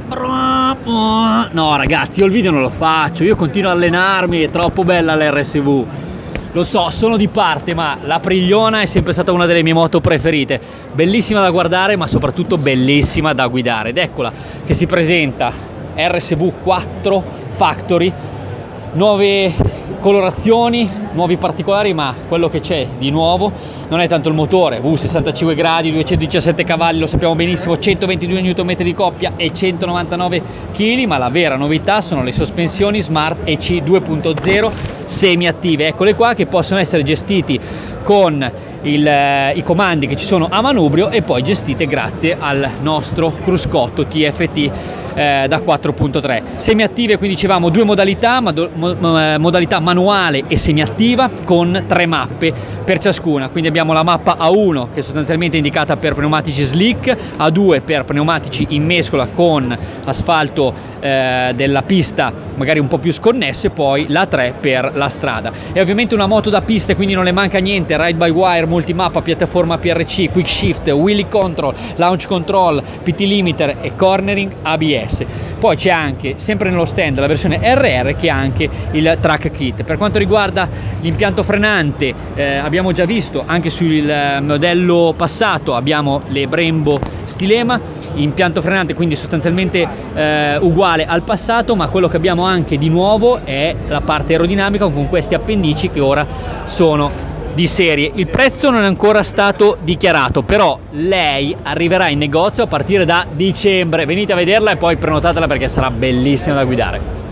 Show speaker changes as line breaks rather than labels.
No ragazzi, io il video non lo faccio, io continuo a allenarmi, è troppo bella l'RSV. Lo so, sono di parte, ma la Aprigliona è sempre stata una delle mie moto preferite. Bellissima da guardare, ma soprattutto bellissima da guidare. Ed eccola che si presenta, RSV 4 Factory, nuove colorazioni, nuovi particolari, ma quello che c'è di nuovo non è tanto il motore, V65 gradi, 217 cavalli, lo sappiamo benissimo, 122 Nm di coppia e 199 kg, ma la vera novità sono le sospensioni Smart EC 2.0 semi-attive, eccole qua, che possono essere gestiti con i comandi che ci sono a manubrio e poi gestite grazie al nostro cruscotto TFT da 4.3 semiattive. Quindi dicevamo due modalità, modalità manuale e semiattiva, con 3 mappe per ciascuna. Quindi abbiamo la mappa A1 che è sostanzialmente indicata per pneumatici slick, A2 per pneumatici in mescola con asfalto della pista magari un po' più sconnesso, e poi la 3 per la strada. È ovviamente una moto da piste, quindi non le manca niente: ride by wire, multimappa, piattaforma PRC, quick shift, wheelie control, launch control, PT limiter e cornering ABS. Poi c'è anche, sempre nello stand, la versione RR che ha anche il track kit. Per quanto riguarda l'impianto frenante, abbiamo già visto anche sul modello passato, abbiamo le Brembo Stilema, impianto frenante quindi sostanzialmente uguale al passato, ma quello che abbiamo anche di nuovo è la parte aerodinamica con questi appendici che ora sono di serie. Il prezzo non è ancora stato dichiarato, però lei arriverà in negozio a partire da dicembre. Venite a vederla e poi prenotatela perché sarà bellissima da guidare.